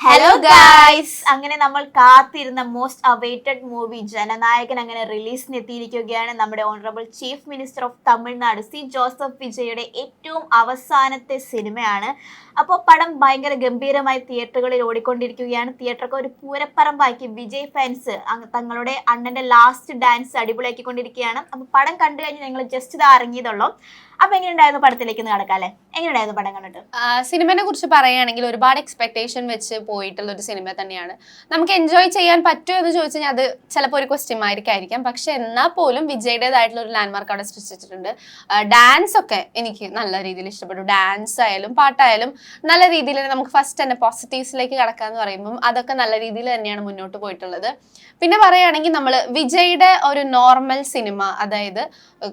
Hello guys, അങ്ങനെ നമ്മൾ കാത്തിരുന്ന മോസ്റ്റ് അവൈറ്റഡ് മൂവി ജനനായകൻ അങ്ങനെ റിലീസിന് എത്തിയിരിക്കുകയാണ്. നമ്മുടെ honourable chief minister of Tamil Nadu C Joseph വിജയുടെ ഏറ്റവും അവസാനത്തെ സിനിമയാണ്. അപ്പോൾ പടം ഭയങ്കര ഗംഭീരമായി തിയേറ്ററുകളിൽ ഓടിക്കൊണ്ടിരിക്കുകയാണ്. തിയേറ്ററൊക്കെ ഒരു പൂരപ്പറമ്പാക്കി വിജയ് ഫാൻസ് തങ്ങളുടെ അണ്ണന്റെ ലാസ്റ്റ് ഡാൻസ് അടിപൊളിയാക്കിക്കൊണ്ടിരിക്കുകയാണ്. അപ്പോൾ പടം കണ്ടു കഴിഞ്ഞ് നിങ്ങൾ ജസ്റ്റ് ഇത് ഇറങ്ങിയതുള്ളൂ. അപ്പൊ എങ്ങനെയുണ്ടായിരുന്നു? പടത്തിലേക്ക് നടക്കാം അല്ലെ? എങ്ങനെയുണ്ടായിരുന്നു പടം കണ്ടിട്ട്? സിനിമനെ കുറിച്ച് പറയുകയാണെങ്കിൽ ഒരുപാട് എക്സ്പെക്ടേഷൻ വെച്ച് പോയിട്ടുള്ള ഒരു സിനിമ തന്നെയാണ്. നമുക്ക് എൻജോയ് ചെയ്യാൻ പറ്റുമോ എന്ന് ചോദിച്ചു കഴിഞ്ഞാൽ അത് ചിലപ്പോൾ ഒരു ക്വസ്റ്റ്യൻ മാർക്കായിരിക്കാം. പക്ഷെ എന്നാൽ പോലും വിജയുടേതായിട്ടുള്ള ഒരു ലാൻഡ്മാർക്ക് അവിടെ സൃഷ്ടിച്ചിട്ടുണ്ട്. ഡാൻസ് ഒക്കെ എനിക്ക് നല്ല രീതിയിൽ ഇഷ്ടപ്പെട്ടു. ഡാൻസ് ആയാലും പാട്ടായാലും നല്ല രീതിയിൽ നമുക്ക് ഫസ്റ്റ് തന്നെ പോസിറ്റീവ്സിലേക്ക് കടക്കാന്ന് പറയുമ്പോൾ അതൊക്കെ നല്ല രീതിയിൽ തന്നെയാണ് മുന്നോട്ട് പോയിട്ടുള്ളത്. പിന്നെ പറയുകയാണെങ്കിൽ നമ്മൾ വിജയുടെ ഒരു നോർമൽ സിനിമ, അതായത്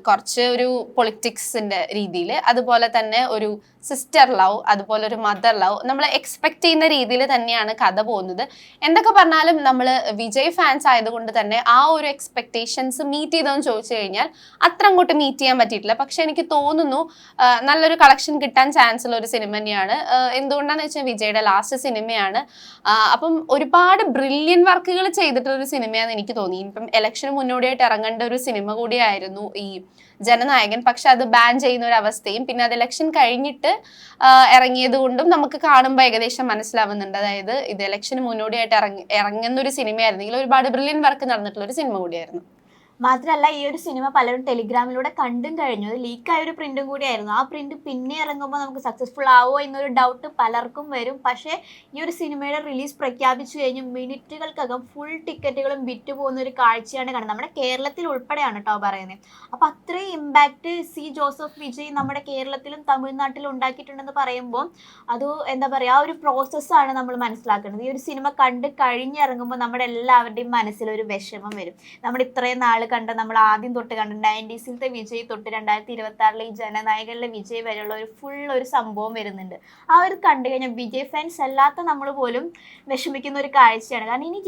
കുറച്ച് ഒരു പൊളിറ്റിക്സിന്റെ രീതിയിൽ, അതുപോലെ തന്നെ ഒരു സിസ്റ്റർ ലവ്, അതുപോലെ ഒരു മദർ ലവ് നമ്മൾ എക്സ്പെക്ട് ചെയ്യുന്ന രീതിയിൽ തന്നെയാണ് കഥ പോകുന്നത്. എന്തൊക്കെ പറഞ്ഞാലും നമ്മൾ വിജയ് ഫാൻസ് ആയതുകൊണ്ട് തന്നെ ആ ഒരു എക്സ്പെക്ടേഷൻസ് മീറ്റ് ചെയ്തതെന്ന് ചോദിച്ചു കഴിഞ്ഞാൽ അത്ര അങ്ങോട്ട് മീറ്റ് ചെയ്യാൻ പറ്റിയിട്ടില്ല. പക്ഷെ എനിക്ക് തോന്നുന്നു നല്ലൊരു കളക്ഷൻ കിട്ടാൻ ചാൻസ് ഉള്ള ഒരു സിനിമ തന്നെയാണ്. എന്തുകൊണ്ടാന്ന് വെച്ചാൽ വിജയുടെ ലാസ്റ്റ് സിനിമയാണ്. അപ്പം ഒരുപാട് ബ്രില്യൻ വർക്കുകൾ ചെയ്തിട്ടുള്ള ഒരു സിനിമയാണെന്ന് എനിക്ക് തോന്നി. ഇപ്പം ഇലക്ഷന് മുന്നോടിയായിട്ട് ഇറങ്ങേണ്ട ഒരു സിനിമ കൂടിയായിരുന്നു ഈ ജനനായകൻ. പക്ഷെ അത് ബാൻ ചെയ്യുന്ന ഒരു അവസ്ഥയും പിന്നെ അത് ഇലക്ഷൻ കഴിഞ്ഞിട്ട് ഇറങ്ങിയത് കൊണ്ടും നമുക്ക് കാണുമ്പോൾ ഏകദേശം മനസ്സിലാവുന്നുണ്ട്. അതായത് ഇത് ഇലക്ഷന് മുന്നോടിയായിട്ട് ഇറങ്ങുന്ന ഒരു സിനിമയായിരുന്നെങ്കിൽ ഒരുപാട് ബ്രില്യൻ വർക്ക് നടന്നിട്ടുള്ള ഒരു സിനിമ കൂടിയായിരുന്നു. മാത്രമല്ല, ഈ ഒരു സിനിമ പലരും ടെലിഗ്രാമിലൂടെ കണ്ടും കഴിഞ്ഞു. അത് ലീക്കായ ഒരു പ്രിന്റും കൂടി ആയിരുന്നു. ആ പ്രിന്റ് പിന്നെ ഇറങ്ങുമ്പോൾ നമുക്ക് സക്സസ്ഫുൾ ആവോ എന്നൊരു ഡൗട്ട് പലർക്കും വരും. പക്ഷേ ഈ ഒരു സിനിമയുടെ റിലീസ് പ്രഖ്യാപിച്ചു കഴിഞ്ഞ് മിനിറ്റുകൾക്കകം ഫുൾ ടിക്കറ്റുകളും വിറ്റ് പോകുന്ന ഒരു കാഴ്ചയാണ് കാണുന്നത്. നമ്മുടെ കേരളത്തിൽ ഉൾപ്പെടെയാണ് കേട്ടോ പറയുന്നത്. അപ്പം അത്രയും ഇമ്പാക്റ്റ് സി ജോസഫ് വിജയ് നമ്മുടെ കേരളത്തിലും തമിഴ്നാട്ടിലും ഉണ്ടാക്കിയിട്ടുണ്ടെന്ന് പറയുമ്പോൾ അത് എന്താ പറയുക, ആ ഒരു പ്രോസസ്സാണ് നമ്മൾ മനസ്സിലാക്കുന്നത്. ഈ ഒരു സിനിമ കണ്ട് കഴിഞ്ഞിറങ്ങുമ്പോൾ നമ്മുടെ എല്ലാവരുടെയും മനസ്സിലൊരു വിഷമം വരും. നമ്മൾ ഇത്രയും നാൾ കണ്ട, നമ്മൾ ആദ്യം തൊട്ട് കണ്ട 90s വിജയ് തൊട്ട് 2026 ഈ ജനനായകനിലെ വിജയ് വരെയുള്ള ഒരു ഫുൾ ഒരു സംഭവം വരുന്നുണ്ട്. ആ ഒരു കണ്ടു കഴിഞ്ഞാൽ വിജയ് ഫാൻസ് അല്ലാത്ത നമ്മൾ പോലും വിഷമിക്കുന്ന ഒരു കാഴ്ചയാണ്. കാരണം ഇനി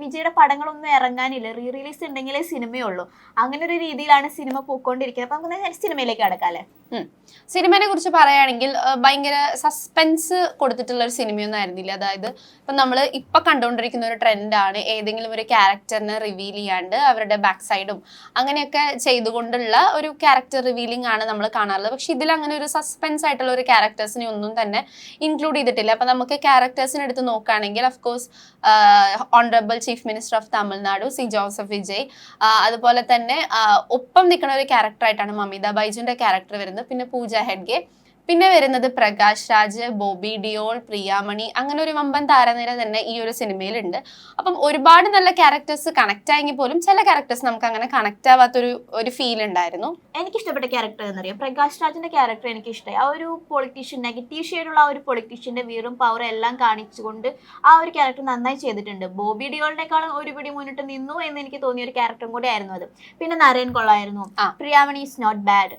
വിജയുടെ പടങ്ങളൊന്നും ഇറങ്ങാനില്ല, റീ റിലീസ് ഉണ്ടെങ്കിലേ സിനിമയുള്ളൂ. അങ്ങനെ ഒരു രീതിയിലാണ് സിനിമ പോയിക്കൊണ്ടിരിക്കുന്നത്. അപ്പൊ നമുക്ക് സിനിമയിലേക്ക് കടക്കാം അല്ലേ? സിനിമയെ കുറിച്ച് പറയുകയാണെങ്കിൽ ഭയങ്കര സസ്പെൻസ് കൊടുത്തിട്ടുള്ള ഒരു സിനിമയൊന്നും ആയിരുന്നില്ല. അതായത് ഇപ്പം നമ്മൾ ഇപ്പം കണ്ടുകൊണ്ടിരിക്കുന്ന ഒരു ട്രെൻഡാണ് ഏതെങ്കിലും ഒരു ക്യാരക്ടറിനെ റിവീൽ ചെയ്യാണ്ട് അവരുടെ ബാക്ക് സൈഡും അങ്ങനെയൊക്കെ ചെയ്തുകൊണ്ടുള്ള ഒരു ക്യാരക്ടർ റിവീലിംഗ് ആണ് നമ്മൾ കാണാറുള്ളത്. പക്ഷെ ഇതിൽ അങ്ങനെ ഒരു സസ്പെൻസ് ആയിട്ടുള്ള ഒരു ക്യാരക്ടേഴ്സിനെ ഒന്നും തന്നെ ഇൻക്ലൂഡ് ചെയ്തിട്ടില്ല. അപ്പം നമുക്ക് ക്യാരക്ടേഴ്സിനെ എടുത്ത് നോക്കുകയാണെങ്കിൽ of course honourable chief minister of Tamil Nadu C Joseph Vijay, അതുപോലെ തന്നെ ഒപ്പം നിൽക്കുന്ന ഒരു ക്യാരക്ടറായിട്ടാണ് മമിത ബൈജുവിന്റെ ക്യാരക്ടർ വരുന്നത്. പിന്നെ പൂജ ഹെഗ്ഡെ, പിന്നെ വരുന്നത് പ്രകാശ് രാജ്, ബോബി ഡിയോൾ, പ്രിയാമണി, അങ്ങനെ ഒരു വമ്പൻ താരനിര തന്നെ ഈ ഒരു സിനിമയിലുണ്ട്. അപ്പം ഒരുപാട് നല്ല ക്യാരക്ടേഴ്സ് കണക്ട് ആയെങ്കിൽ പോലും ചില ക്യാരക്ടേഴ്സ് നമുക്ക് അങ്ങനെ കണക്ട് ആവാത്തൊരു ഫീൽ ഉണ്ടായിരുന്നു. എനിക്ക് ഇഷ്ടപ്പെട്ട ക്യാരക്ടർ എന്നറിയാം, പ്രകാശ് രാജിന്റെ ക്യാരക്ടർ എനിക്ക് ഇഷ്ടമായി. ആ ഒരു പൊളിറ്റീഷ്യൻ, നെഗറ്റീവ് ഷെയ്ഡുള്ള ആ ഒരു പൊളിറ്റീഷ്യന്റെ വീറും പവറും എല്ലാം കാണിച്ചുകൊണ്ട് ആ ഒരു ക്യാരക്ടർ നന്നായി ചെയ്തിട്ടുണ്ട്. ബോബി ഡിയോളിനേക്കാളും ഒരു പിടി മുന്നിട്ട് നിന്നു എന്ന് എനിക്ക് തോന്നിയ ഒരു ക്യാരക്ടറും കൂടി ആയിരുന്നു അത്. പിന്നെ നരേൻ കൊള്ളായിരുന്നു. Priyamani is not bad.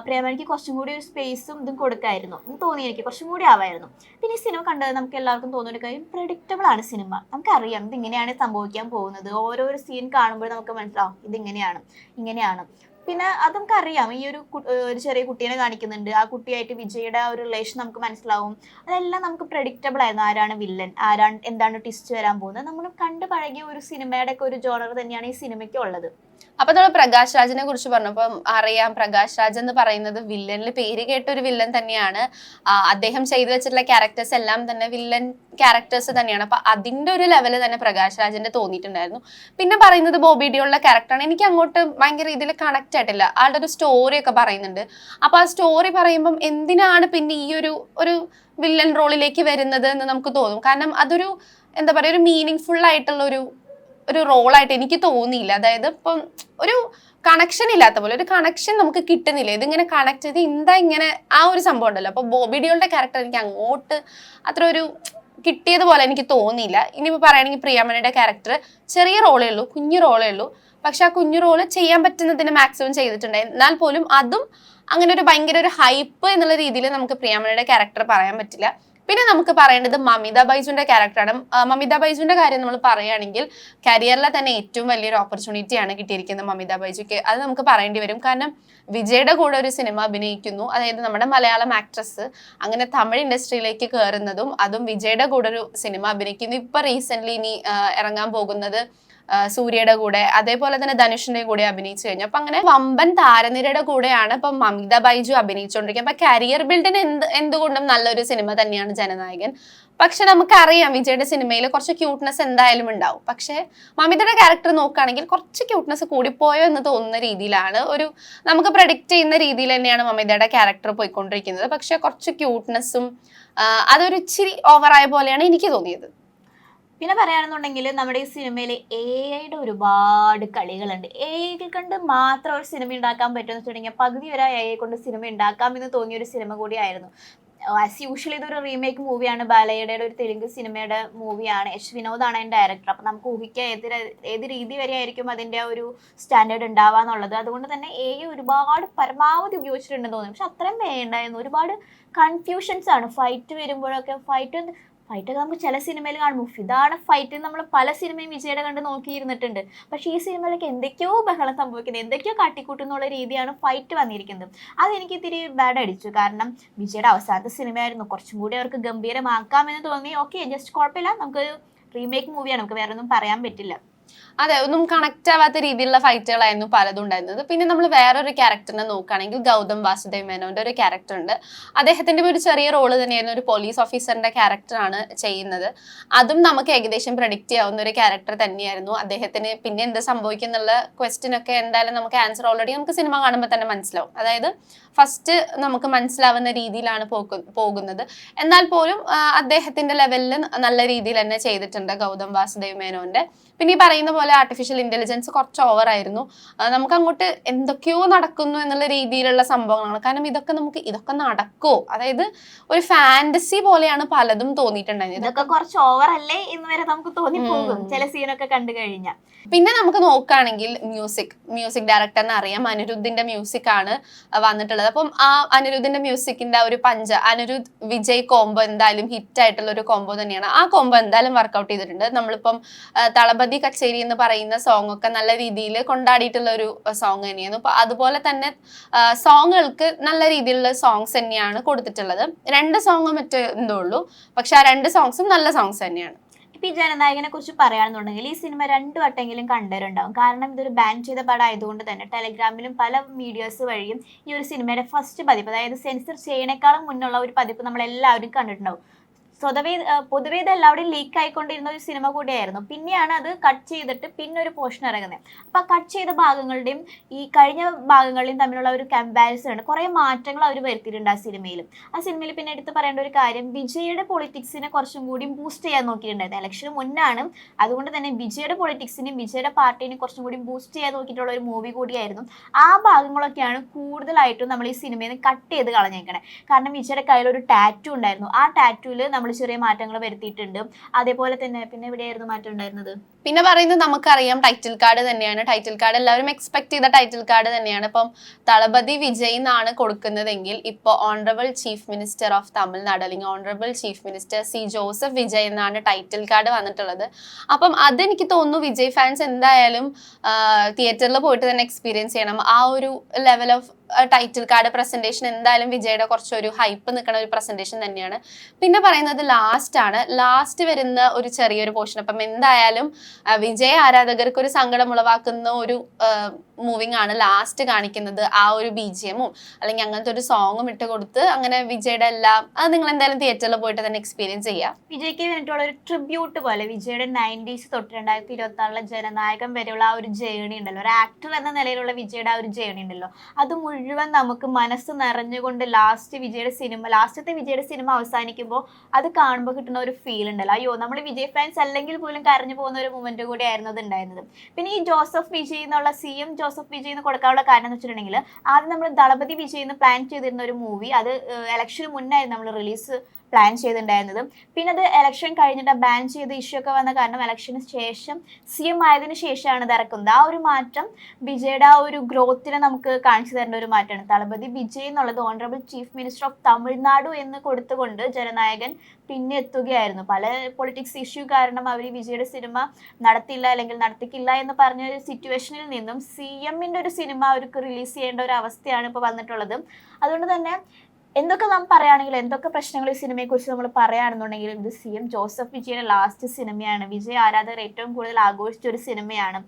പ്രിയാമണിക്ക് കുറച്ചും കൂടി ഒരു സ്പേസും ഇതും കൊടുക്കായിരുന്നു എന്ന് തോന്നി, എനിക്ക് കുറച്ചും കൂടി ആവായിരുന്നു. പിന്നെ ഈ സിനിമ കണ്ടത് നമുക്ക് എല്ലാവർക്കും തോന്നുന്ന ഒരു കാര്യം, പ്രെഡിക്റ്റബിൾ ആണ് സിനിമ. നമുക്കറിയാം ഇതിങ്ങനെയാണ് സംഭവിക്കാൻ പോകുന്നത്. ഓരോരോ സീൻ കാണുമ്പോൾ നമുക്ക് മനസ്സിലാവും ഇങ്ങനെയാണ്. പിന്നെ അത് നമുക്കറിയാം. ഈ ഒരു ചെറിയ കുട്ടീനെ കാണിക്കുന്നുണ്ട്. ആ കുട്ടിയായിട്ട് വിജയുടെ ആ ഒരു റിലേഷൻ നമുക്ക് മനസ്സിലാവും. അതെല്ലാം നമുക്ക് പ്രെഡിക്റ്റബിൾ ആയിരുന്നു. ആരാണ് വില്ലൻ, എന്താണ് ട്വിസ്റ്റ് വരാൻ പോകുന്നത്. നമ്മൾ കണ്ടു പഴകിയ ഒരു സിനിമയുടെ ഒക്കെ ഒരു ജോണർ തന്നെയാണ് ഈ സിനിമയ്ക്ക് ഉള്ളത്. അപ്പൊ നമ്മൾ പ്രകാശ് രാജിനെ കുറിച്ച് പറഞ്ഞപ്പോൾ അറിയാം, പ്രകാശ് രാജ് എന്ന് പറയുന്നത് വില്ലനിൽ പേര് കേട്ട ഒരു വില്ലൻ തന്നെയാണ്. അദ്ദേഹം ചെയ്തു വെച്ചിട്ടുള്ള ക്യാരക്ടേഴ്സ് എല്ലാം തന്നെ വില്ലൻ ക്യാരക്ടേഴ്സ് തന്നെയാണ്. അപ്പൊ അതിന്റെ ഒരു ലെവല് തന്നെ പ്രകാശ് രാജിന്റെ തോന്നിയിട്ടുണ്ടായിരുന്നു. പിന്നെ പറയുന്നത് ബോബി ഡിയോളിന്റെ ക്യാരക്ടറാണ്. എനിക്ക് അങ്ങോട്ട് ഭയങ്കര ഇതിൽ കണക്ട് ആയിട്ടില്ല. ആളുടെ ഒരു സ്റ്റോറി ഒക്കെ പറയുന്നുണ്ട്. അപ്പൊ ആ സ്റ്റോറി പറയുമ്പം എന്തിനാണ് പിന്നെ ഈ ഒരു വില്ലൻ റോളിലേക്ക് വരുന്നത് എന്ന് നമുക്ക് തോന്നും. കാരണം അതൊരു എന്താ പറയുക, ഒരു മീനിങ് ഫുൾ ആയിട്ടുള്ള ഒരു റോളായിട്ട് എനിക്ക് തോന്നിയില്ല. അതായത് ഇപ്പം ഒരു കണക്ഷൻ ഇല്ലാത്ത പോലെ, ഒരു കണക്ഷൻ നമുക്ക് കിട്ടുന്നില്ല. ഇതിങ്ങനെ കണക്ട് ചെയ്ത് എന്താ ഇങ്ങനെ ആ ഒരു സംഭവം ഉണ്ടല്ലോ. അപ്പൊ ബോബി ഡിയോളിന്റെ ക്യാരക്ടർ എനിക്ക് അങ്ങോട്ട് അത്ര ഒരു കിട്ടിയതുപോലെ എനിക്ക് തോന്നിയില്ല. ഇനിയിപ്പോൾ പറയുകയാണെങ്കിൽ പ്രിയാമണിയുടെ ക്യാരക്ടർ ചെറിയ റോളേ ഉള്ളൂ, കുഞ്ഞു റോളേ ഉള്ളൂ. പക്ഷെ ആ കുഞ്ഞു റോള് ചെയ്യാൻ പറ്റുന്നതിന് മാക്സിമം ചെയ്തിട്ടുണ്ടായി. എന്നാൽ പോലും അതും അങ്ങനെ ഒരു ഭയങ്കര ഒരു ഹൈപ്പ് എന്നുള്ള രീതിയിൽ നമുക്ക് പ്രിയാമണിയുടെ ക്യാരക്ടർ പറയാൻ പറ്റില്ല. പിന്നെ നമുക്ക് പറയേണ്ടത് മമിത ബൈജുവിന്റെ ക്യാരക്ടറാണ്. മമിത ബൈജുവിന്റെ കാര്യം നമ്മൾ പറയുകയാണെങ്കിൽ കരിയറിലെ തന്നെ ഏറ്റവും വലിയൊരു ഓപ്പർച്യൂണിറ്റിയാണ് കിട്ടിയിരിക്കുന്നത് മമിത ബൈജുക്ക്. അത് നമുക്ക് പറയേണ്ടി വരും. കാരണം വിജയുടെ കൂടെ ഒരു സിനിമ അഭിനയിക്കുന്നു, അതായത് നമ്മുടെ മലയാളം ആക്ട്രസ് അങ്ങനെ തമിഴ് ഇൻഡസ്ട്രിയിലേക്ക് കയറുന്നതും, അതും വിജയുടെ കൂടെ ഒരു സിനിമ അഭിനയിക്കുന്നു. ഇപ്പൊ റീസെന്റ് ഇനി ഇറങ്ങാൻ പോകുന്നത് സൂര്യയുടെ കൂടെ, അതേപോലെ തന്നെ ധനുഷിന്റെ കൂടെ അഭിനയിച്ചു കഴിഞ്ഞു. അപ്പൊ അങ്ങനെ വമ്പൻ താരനിരയുടെ കൂടെയാണ് ഇപ്പൊ മമിത ബൈജു അഭിനയിച്ചുകൊണ്ടിരിക്കുന്നത്. അപ്പൊ കരിയർ ബിൽഡിന് എന്തുകൊണ്ടും നല്ലൊരു സിനിമ തന്നെയാണ് ജനനായകൻ. പക്ഷെ നമുക്കറിയാം വിജയുടെ സിനിമയിൽ കുറച്ച് ക്യൂട്ട്നെസ് എന്തായാലും ഉണ്ടാവും. പക്ഷെ മമിതയുടെ ക്യാരക്ടർ നോക്കുകയാണെങ്കിൽ കുറച്ച് ക്യൂട്ട്നെസ് കൂടിപ്പോയോ എന്ന് തോന്നുന്ന രീതിയിലാണ്, നമുക്ക് പ്രഡിക്റ്റ് ചെയ്യുന്ന രീതിയിൽ തന്നെയാണ് മമിതയുടെ ക്യാരക്ടർ പോയിക്കൊണ്ടിരിക്കുന്നത്. പക്ഷെ കുറച്ച് ക്യൂട്ട്നെസ്സും അതൊരു ഇച്ചിരി ഓവറായ പോലെയാണ് എനിക്ക് തോന്നിയത്. പിന്നെ പറയുകയാണെന്നുണ്ടെങ്കിൽ നമ്മുടെ ഈ സിനിമയിൽ AI ഒരുപാട് കളികളുണ്ട്. AI കൊണ്ട് മാത്രം ഒരു സിനിമ ഉണ്ടാക്കാൻ പറ്റുമെന്ന് വെച്ചിട്ടുണ്ടെങ്കിൽ പകുതി വരെ AI കൊണ്ട് സിനിമ ഉണ്ടാക്കാമെന്ന് തോന്നിയ ഒരു സിനിമ കൂടിയായിരുന്നു. ആസ് യൂഷ്വലി ഇതൊരു റീമേക്ക് മൂവിയാണ്, ബാലയുടെ ഒരു തെലുങ്ക് സിനിമയുടെ മൂവിയാണ്. വിനോദാണ് അതിൻ്റെ ഡയറക്ടർ. അപ്പം നമുക്ക് ഊഹിക്കാം ഏത് രീതി വരെ ആയിരിക്കും അതിൻ്റെ ഒരു സ്റ്റാൻഡേർഡ് ഉണ്ടാവാന്നുള്ളത്. അതുകൊണ്ട് തന്നെ AI ഒരുപാട് പരമാവധി ഉപയോഗിച്ചിട്ടുണ്ടെന്ന് തോന്നി. പക്ഷെ അത്രയും വേണ്ടായിരുന്നു. ഒരുപാട് കൺഫ്യൂഷൻസ് ആണ് ഫൈറ്റ് വരുമ്പോഴൊക്കെ. ഫൈറ്റൊക്കെ നമുക്ക് ചില സിനിമയിൽ കാണുമ്പോൾ ഇതാണ് ഫൈറ്റ് നമ്മൾ പല സിനിമയും വിജയുടെ കണ്ട് നോക്കിയിരുന്നിട്ടുണ്ട്. പക്ഷേ ഈ സിനിമയിലേക്ക് എന്തൊക്കെയോ ബഹളം സംഭവിക്കുന്നത്, എന്തൊക്കെയോ കാട്ടിക്കൂട്ടുന്നുള്ള രീതിയാണ് ഫൈറ്റ് വന്നിരിക്കുന്നത്. അതെനിക്ക് ഇത്തിരി ബാഡ് അടിച്ചു. കാരണം വിജയുടെ അവസാനത്തെ സിനിമയായിരുന്നു, കുറച്ചും കൂടി അവർക്ക് ഗംഭീരമാക്കാമെന്ന് തോന്നി. ഓക്കെ, ജസ്റ്റ് കുഴപ്പമില്ല, നമുക്കൊരു റീമേക്ക് മൂവിയാണ്, നമുക്ക് വേറെ ഒന്നും പറയാൻ പറ്റില്ല. അതെ, ഒന്നും കണക്ട് ആവാത്ത രീതിയിലുള്ള ഫൈറ്റുകളായിരുന്നു പലതും ഉണ്ടായിരുന്നത്. പിന്നെ നമ്മൾ വേറൊരു ക്യാരക്ടറിനെ നോക്കുകയാണെങ്കിൽ ഗൗതം വാസുദേവ് മേനോന്റെ ഒരു ക്യാരക്ടർ ഉണ്ട്. അദ്ദേഹത്തിന്റെ ഒരു ചെറിയ റോള് തന്നെയായിരുന്നു, ഒരു പോലീസ് ഓഫീസറിന്റെ ക്യാരക്ടറാണ് ചെയ്യുന്നത്. അതും നമുക്ക് ഏകദേശം പ്രഡിക്റ്റ് ചെയ്യാവുന്ന ഒരു ക്യാരക്ടർ തന്നെയായിരുന്നു. അദ്ദേഹത്തിന് പിന്നെ എന്ത് സംഭവിക്കും എന്നുള്ള ക്വസ്റ്റ്യൻ ഒക്കെ എന്തായാലും നമുക്ക് ആൻസർ ഓൾറെഡി നമുക്ക് സിനിമ കാണുമ്പോൾ തന്നെ മനസ്സിലാവും. അതായത് ഫസ്റ്റ് നമുക്ക് മനസ്സിലാവുന്ന രീതിയിലാണ് പോകുന്നത്. എന്നാൽ പോലും അദ്ദേഹത്തിന്റെ ലെവലിൽ നല്ല രീതിയിൽ തന്നെ ചെയ്തിട്ടുണ്ട് ഗൗതം വാസുദേവ് മേനോന്റെ. പിന്നെ ഈ പറയുന്ന പോലെ ആർട്ടിഫിഷ്യൽ ഇന്റലിജൻസ് കുറച്ച് ഓവറായിരുന്നു. നമുക്ക് അങ്ങോട്ട് എന്തൊക്കെയോ നടക്കുന്നു എന്നുള്ള രീതിയിലുള്ള സംഭവങ്ങളാണ്. കാരണം ഇതൊക്കെ നടക്കുമോ, അതായത് ഒരു ഫാന്റസി പോലെയാണ് പലതും തോന്നിയിട്ടുണ്ടായിരുന്നത്. ഇതൊക്കെ കുറച്ച് ഓവർ അല്ലേ എന്ന് വരെ നമുക്ക് തോന്നിപ്പോകും ചില സീനൊക്കെ കണ്ടു കഴിഞ്ഞാൽ. പിന്നെ നമുക്ക് നോക്കുകയാണെങ്കിൽ മ്യൂസിക് ഡയറക്ടറിനെ അറിയാം, അനിരുദ്ധിന്റെ മ്യൂസിക് ആണ് വന്നിട്ടുള്ളത്. അപ്പം ആ അനിരുദ്ധിന്റെ മ്യൂസിക്കിന്റെ ഒരു അനിരുദ്ധ് വിജയ് കോംബോ എന്തായാലും ഹിറ്റ് ആയിട്ടുള്ള ഒരു കോംബോ തന്നെയാണ്. ആ കോംബോ എന്തായാലും വർക്ക്ഔട്ട് ചെയ്തിട്ടുണ്ട്. നമ്മളിപ്പം തളപതി കച്ചേരി എന്ന് പറയുന്ന സോങ് ഒക്കെ നല്ല രീതിയിൽ കൊണ്ടാടിയിട്ടുള്ള ഒരു സോങ് തന്നെയാണ്. അപ്പൊ അതുപോലെ തന്നെ സോങ്ങുകൾക്ക് നല്ല രീതിയിലുള്ള സോങ്സ് തന്നെയാണ് കൊടുത്തിട്ടുള്ളത്. 2 സോങ്ങും എന്തോ ഉള്ളൂ, പക്ഷെ ആ 2 സോങ്സും നല്ല സോങ്സ് തന്നെയാണ്. ഈ ജനനായകനെ കുറിച്ച് പറയുകയാണെന്നുണ്ടെങ്കിൽ ഈ സിനിമ 2 വട്ടെങ്കിലും കണ്ടവരുണ്ടാവും. കാരണം ഇതൊരു ബാൻ ചെയ്ത പടം ആയതുകൊണ്ട് തന്നെ ടെലഗ്രാമിലും പല മീഡിയസ് വഴിയും ഈ ഒരു സിനിമയുടെ ഫസ്റ്റ് പതിപ്പ്, അതായത് സെൻസർ ചെയ്യണേക്കാളും മുന്നുള്ള ഒരു പതിപ്പ് നമ്മളെല്ലാവരും കണ്ടിട്ടുണ്ടാവും. പൊതുവേ ഇത് എല്ലാവരുടെയും ലീക്ക് ആയിക്കൊണ്ടിരുന്ന ഒരു സിനിമ കൂടിയായിരുന്നു. പിന്നെയാണ് അത് കട്ട് ചെയ്തിട്ട് പിന്നെ ഒരു പോർഷൻ ഇറങ്ങുന്നത്. അപ്പം ആ കട്ട് ചെയ്ത ഭാഗങ്ങളുടെയും ഈ കഴിഞ്ഞ ഭാഗങ്ങളുടെയും തമ്മിലുള്ള ഒരു കമ്പാരിസൺ ഉണ്ട്. കുറേ മാറ്റങ്ങൾ അവർ വരുത്തിയിട്ടുണ്ട് ആ സിനിമയിൽ. പിന്നെ എടുത്ത് പറയേണ്ട ഒരു കാര്യം, വിജയുടെ പൊളിറ്റിക്സിനെ കുറച്ചും കൂടി ബൂസ്റ്റ് ചെയ്യാൻ നോക്കിയിട്ടുണ്ടായിരുന്നു. ഇലക്ഷന് മുന്നാണ്, അതുകൊണ്ട് തന്നെ വിജയുടെ പൊളിറ്റിക്സിനെയും വിജയുടെ പാർട്ടീനെയും കുറച്ചും കൂടി ബൂസ്റ്റ് ചെയ്യാൻ നോക്കിയിട്ടുള്ള ഒരു മൂവി കൂടിയായിരുന്നു. ആ ഭാഗങ്ങളൊക്കെയാണ് കൂടുതലായിട്ടും നമ്മൾ ഈ സിനിമയിൽ നിന്ന് കട്ട് ചെയ്ത് കളഞ്ഞേക്കണേ. കാരണം വിജയുടെ കയ്യിലൊരു ടാറ്റു ഉണ്ടായിരുന്നു. ആ ടാറ്റുവിൽ നമ്മൾ ചെറിയ മാറ്റങ്ങൾ വരുത്തിയിട്ടുണ്ട്. അതേപോലെ തന്നെ പിന്നെ എവിടെയായിരുന്നു മാറ്റം ഉണ്ടായിരുന്നത്? പിന്നെ പറയുന്നത് നമുക്കറിയാം ടൈറ്റിൽ കാർഡ് തന്നെയാണ്. ടൈറ്റിൽ കാർഡ് എല്ലാവരും എക്സ്പെക്ട് ചെയ്ത ടൈറ്റിൽ കാർഡ് തന്നെയാണ്. ഇപ്പം തളപതി വിജയ് എന്നാണ് കൊടുക്കുന്നതെങ്കിൽ ഇപ്പോൾ honourable chief minister of Tamil Nadu അല്ലെങ്കിൽ honourable chief minister C Joseph Vijay എന്നാണ് ടൈറ്റിൽ കാർഡ് വന്നിട്ടുള്ളത്. അപ്പം അതെനിക്ക് തോന്നുന്നു വിജയ് ഫാൻസ് എന്തായാലും തിയേറ്ററിൽ പോയിട്ട് തന്നെ എക്സ്പീരിയൻസ് ചെയ്യണം. ആ ഒരു level of title card presentation എന്തായാലും വിജയുടെ കുറച്ചൊരു ഹൈപ്പ് നിൽക്കുന്ന ഒരു പ്രസന്റേഷൻ തന്നെയാണ്. പിന്നെ പറയുന്നത് ലാസ്റ്റ് വരുന്ന ഒരു ചെറിയൊരു പോർഷൻ. അപ്പം എന്തായാലും വിജയ് ആരാധകർക്ക് ഒരു സങ്കടം ഉളവാക്കുന്ന ഒരു മൂവിങ് ആണ് ലാസ്റ്റ് കാണിക്കുന്നത്. ആ ഒരു BGM-ഉം അല്ലെങ്കിൽ അങ്ങനത്തെ ഒരു സോങ്ങും ഇട്ട് കൊടുത്ത് അങ്ങനെ വിജയുടെ അത് നിങ്ങൾ എന്തായാലും തിയേറ്ററിൽ പോയിട്ട് തന്നെ എക്സ്പീരിയൻസ് ചെയ്യാം. വിജയ്ക്ക് വേണ്ടിയിട്ടുള്ള ഒരു ട്രിബ്യൂട്ട് പോലെ വിജയുടെ 90s തൊട്ട് 2026 ജനനായകൻ വരെയുള്ള ആ ഒരു ജേണി ഉണ്ടല്ലോ, ഒരു ആക്ടർ എന്ന നിലയിലുള്ള വിജയുടെ ആ ഒരു ജേണി ഉണ്ടല്ലോ, അത് മുഴുവൻ നമുക്ക് മനസ്സ് നിറഞ്ഞുകൊണ്ട് ലാസ്റ്റത്തെ വിജയുടെ സിനിമ അവസാനിക്കുമ്പോൾ അത് കാണുമ്പോൾ കിട്ടുന്ന ഒരു ഫീൽ ഉണ്ടല്ലോ, അയ്യോ നമ്മൾ വിജയ് ഫാൻസ് അല്ലെങ്കിൽ പോലും കരഞ്ഞു പോകുന്ന ഒരു മൊമെന്റ് കൂടി ആയിരുന്നു അത് ഉണ്ടായിരുന്നത്. പിന്നെ ഈ ജോസഫ് വിജയ് എന്നുള്ള CM ജോസഫ് വിജയ് എന്ന് കൊടുക്കാനുള്ള കാരണം എന്ന് വെച്ചിട്ടുണ്ടെങ്കിൽ ആദ്യം നമ്മൾ ദളപതി വിജയ് എന്ന് പ്ലാൻ ചെയ്തിരുന്ന ഒരു മൂവി, അത് ഇലക്ഷന് മുന്നായിരുന്നു നമ്മൾ റിലീസ് പ്ലാൻ ചെയ്തിട്ടുണ്ടായിരുന്നത്. പിന്നെ അത് ഇലക്ഷൻ കഴിഞ്ഞിട്ട് ബാൻ ചെയ്ത ഇഷ്യൂ ഒക്കെ വന്ന കാരണം ഇലക്ഷന് ശേഷം CM ആയതിനു ശേഷമാണ് ഇത് ഇറക്കുന്നത്. ആ ഒരു മാറ്റം വിജയുടെ ആ ഒരു ഗ്രോത്തിനെ നമുക്ക് കാണിച്ചു തരേണ്ട ഒരു മാറ്റമാണ്. തളപതി വിജയ് എന്നുള്ളത് honourable chief minister of Tamil Nadu എന്ന് കൊടുത്തുകൊണ്ട് ജനനായകൻ പിന്നെ എത്തുകയായിരുന്നു. പല പൊളിറ്റിക്സ് ഇഷ്യൂ കാരണം അവർ വിജയുടെ സിനിമ നടത്തില്ല അല്ലെങ്കിൽ നടത്തിക്കില്ല എന്ന് പറഞ്ഞ ഒരു സിറ്റുവേഷനിൽ നിന്നും CMന്റെ ഒരു സിനിമ അവർക്ക് റിലീസ് ചെയ്യേണ്ട ഒരു അവസ്ഥയാണ് ഇപ്പോൾ വന്നിട്ടുള്ളത്. അതുകൊണ്ട് തന്നെ എന്തൊക്കെ നാം പറയുകയാണെങ്കിൽ എന്തൊക്കെ പ്രശ്നങ്ങൾ ഈ സിനിമയെ കുറിച്ച് നമ്മൾ പറയുകയാണെന്നുണ്ടെങ്കിലും ഇത് CM ജോസഫ് വിജയുടെ ലാസ്റ്റ് സിനിമയാണ്. വിജയ് ആരാധകർ ഏറ്റവും കൂടുതൽ ആഘോഷിച്ച ഒരു സിനിമയാണ്.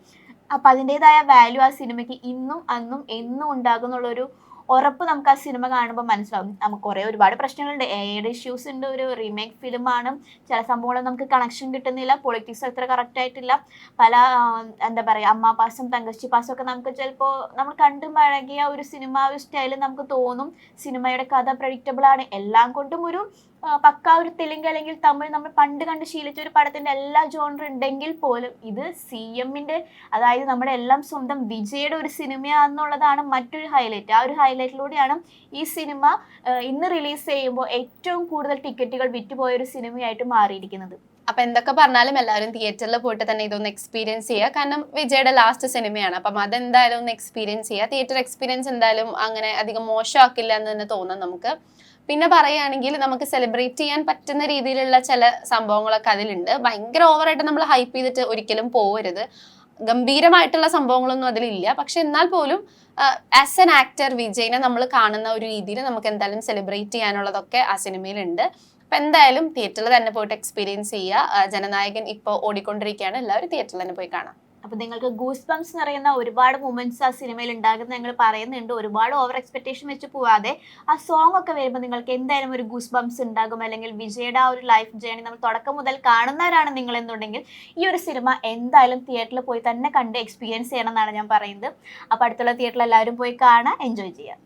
അപ്പം അതിൻ്റെതായ വാല്യൂ ആ സിനിമയ്ക്ക് ഇന്നും അന്നും എന്നും ഉണ്ടാകും എന്നുള്ളൊരു ഉറപ്പ് നമുക്ക് ആ സിനിമ കാണുമ്പോൾ മനസ്സിലാവും. നമുക്ക് ഒരുപാട് പ്രശ്നങ്ങളുണ്ട്, AI ഇഷ്യൂസ് ഉണ്ട്, ഒരു റീമേക്ക് ഫിലിമാണ്, ചില സംഭവങ്ങൾ നമുക്ക് കണക്ഷൻ കിട്ടുന്നില്ല, പൊളിറ്റിക്സ് അത്ര കറക്റ്റ് ആയിട്ടില്ല, പല എന്താ പറയുക അമ്മ പാസം തങ്കച്ചി പാസം ഒക്കെ നമുക്ക് ചിലപ്പോൾ നമ്മൾ കണ്ടു പഴകിയ ഒരു സിനിമ ഒരു സ്റ്റൈലിൽ നമുക്ക് തോന്നും. സിനിമയുടെ കഥ പ്രഡിക്റ്റബിൾ ആണ്, എല്ലാം കൊണ്ടും ഒരു പക്ക ഒരു തെലുങ്ക് അല്ലെങ്കിൽ തമിഴ് നമ്മൾ പണ്ട് കണ്ട് ശീലിച്ച ഒരു പടത്തിന്റെ എല്ലാ ജോണർ ഉണ്ടെങ്കിൽ പോലും ഇത് CMന്റെ അതായത് നമ്മുടെ എല്ലാം സ്വന്തം വിജയുടെ ഒരു സിനിമയാണെന്നുള്ളതാണ് മറ്റൊരു ഹൈലൈറ്റ്. ആ ഒരു ഹൈലൈറ്റിലൂടെയാണ് ഈ സിനിമ ഇന്ന് റിലീസ് ചെയ്യുമ്പോൾ ഏറ്റവും കൂടുതൽ ടിക്കറ്റുകൾ വിറ്റുപോയ ഒരു സിനിമയായിട്ട് മാറിയിരിക്കുന്നത്. അപ്പൊ എന്തൊക്കെ പറഞ്ഞാലും എല്ലാവരും തിയേറ്ററിൽ പോയിട്ട് തന്നെ ഇതൊന്ന് എക്സ്പീരിയൻസ് ചെയ്യുക. കാരണം വിജയുടെ ലാസ്റ്റ് സിനിമയാണ്. അപ്പം അതെന്തായാലും ഒന്ന് എക്സ്പീരിയൻസ് ചെയ്യുക. തിയേറ്റർ എക്സ്പീരിയൻസ് എന്തായാലും അങ്ങനെ അധികം മോശമാക്കില്ല എന്ന് തന്നെ തോന്നാം നമുക്ക്. പിന്നെ പറയുകയാണെങ്കിൽ നമുക്ക് സെലിബ്രേറ്റ് ചെയ്യാൻ പറ്റുന്ന രീതിയിലുള്ള ചില സംഭവങ്ങളൊക്കെ അതിലുണ്ട്. ഭയങ്കര ഓവറായിട്ട് നമ്മൾ ഹൈപ്പ് ചെയ്തിട്ട് ഒരിക്കലും പോകരുത്. ഗംഭീരമായിട്ടുള്ള സംഭവങ്ങളൊന്നും അതിലില്ല. പക്ഷെ എന്നാൽ പോലും ആസ് എൻ ആക്ടർ വിജയിനെ നമ്മൾ കാണുന്ന ഒരു രീതിയിൽ നമുക്ക് എന്തായാലും സെലിബ്രേറ്റ് ചെയ്യാനുള്ളതൊക്കെ ആ സിനിമയിലുണ്ട്. അപ്പം എന്തായാലും തിയേറ്ററിൽ തന്നെ പോയിട്ട് എക്സ്പീരിയൻസ് ചെയ്യുക. ജനനായകൻ ഇപ്പോൾ ഓടിക്കൊണ്ടിരിക്കുകയാണ്, എല്ലാവരും തിയേറ്ററിൽ തന്നെ പോയി കാണാം. അപ്പം നിങ്ങൾക്ക് ഗൂസ് ബംസ് എന്ന് പറയുന്ന ഒരുപാട് മൂമെന്റ്സ് ആ സിനിമയിൽ ഉണ്ടാകുന്ന ഞങ്ങൾ പറയുന്നുണ്ട്. ഒരുപാട് ഓവർ എക്സ്പെക്ടേഷൻ വെച്ച് പോവാതെ ആ സോങ് ഒക്കെ വരുമ്പോൾ നിങ്ങൾക്ക് എന്തായാലും ഒരു ഗൂസ് ബംസ് ഉണ്ടാകും. അല്ലെങ്കിൽ വിജയുടെ ആ ഒരു ലൈഫ് ജേണി നമ്മൾ തുടക്കം മുതൽ കാണുന്നവരാണ് നിങ്ങൾ എന്നുണ്ടെങ്കിൽ ഈ ഒരു സിനിമ എന്തായാലും തിയേറ്ററിൽ പോയി തന്നെ കണ്ട് എക്സ്പീരിയൻസ് ചെയ്യണം എന്നാണ് ഞാൻ പറയുന്നത്. അപ്പോൾ അടുത്തുള്ള തിയേറ്ററിൽ എല്ലാവരും പോയി കാണാൻ എൻജോയ് ചെയ്യാം.